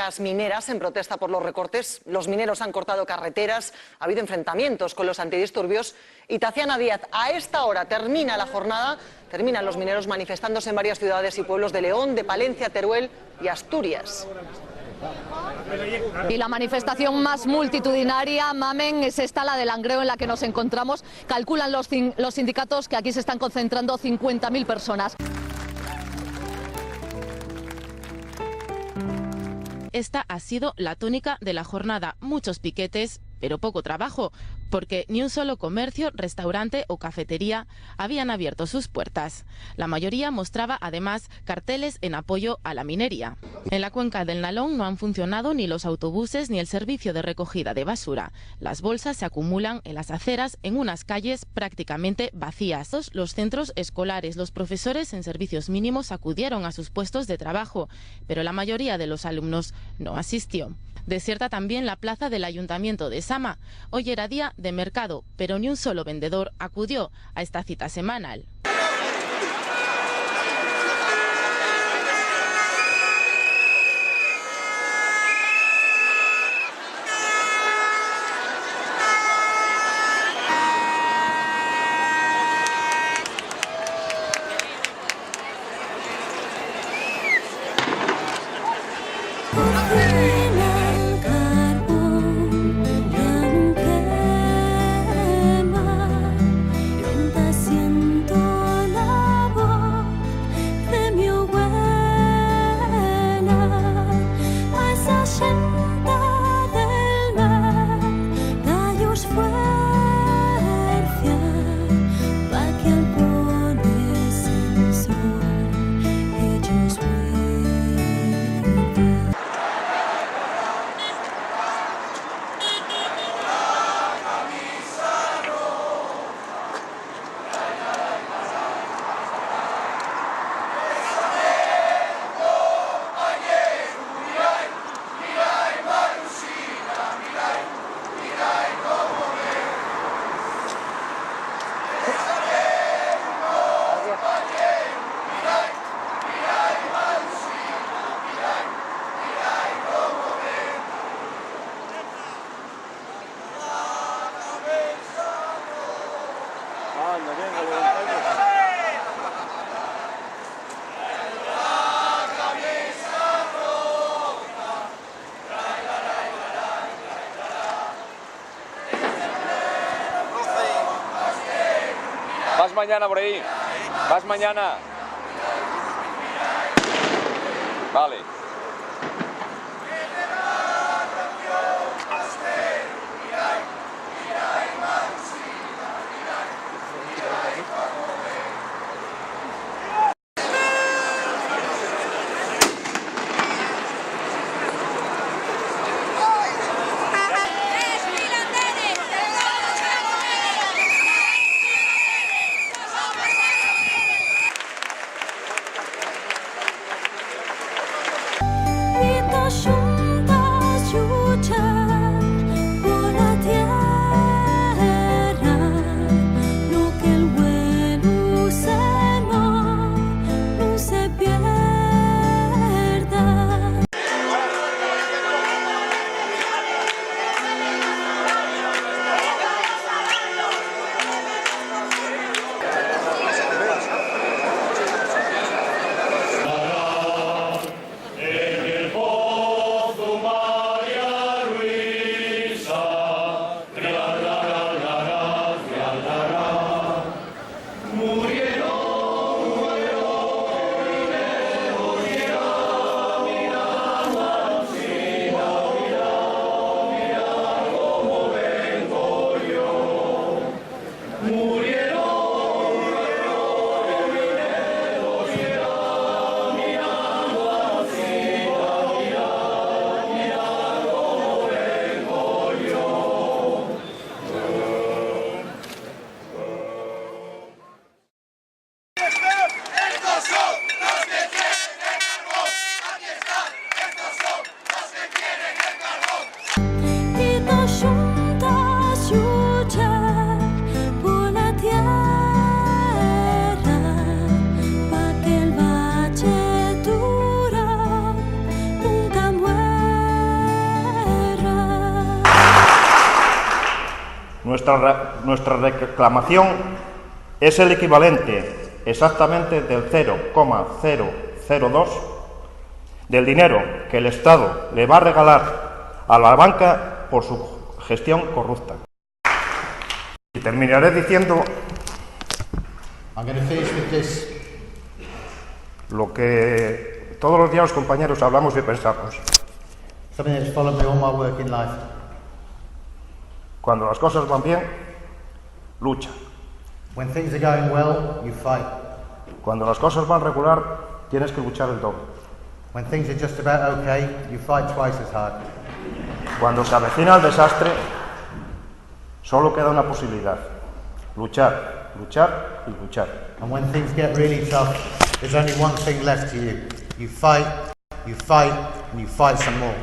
placas mineras en protesta por los recortes. Los mineros han cortado carreteras, ha habido enfrentamientos con los antidisturbios. Y Taciana Díaz, a esta hora termina la jornada, terminan los mineros manifestándose en varias ciudades y pueblos de León, de Palencia, Teruel y Asturias. Y la manifestación más multitudinaria, Mamen, es esta, la de Langreo, en la que nos encontramos. Calculan los sindicatos que aquí se están concentrando 50.000 personas. Esta ha sido la tónica de la jornada. Muchos piquetes, pero poco trabajo, porque ni un solo comercio, restaurante o cafetería habían abierto sus puertas. La mayoría mostraba además carteles en apoyo a la minería. En la cuenca del Nalón no han funcionado ni los autobuses ni el servicio de recogida de basura. Las bolsas se acumulan en las aceras en unas calles prácticamente vacías. Los centros escolares, los profesores en servicios mínimos acudieron a sus puestos de trabajo, pero la mayoría de los alumnos no asistió. Desierta también la plaza del Ayuntamiento de Sama. Hoy era día de mercado, pero ni un solo vendedor acudió a esta cita semanal. Vas mañana por ahí. Vas mañana. Vale. Nuestra reclamación es el equivalente exactamente del 0,002 del dinero que el Estado le va a regalar a la banca por su gestión corrupta. Y terminaré diciendo lo que todos los días los compañeros hablamos y pensamos. Cuando las cosas van bien, lucha. When things are going well, you fight. Cuando las cosas van regular, tienes que luchar el doble. When things are just about okay, you fight twice as hard. Cuando se avecina el desastre, solo queda una posibilidad: luchar, luchar y luchar. And when things get really tough, there's only one thing left to you. You fight, and you fight some more.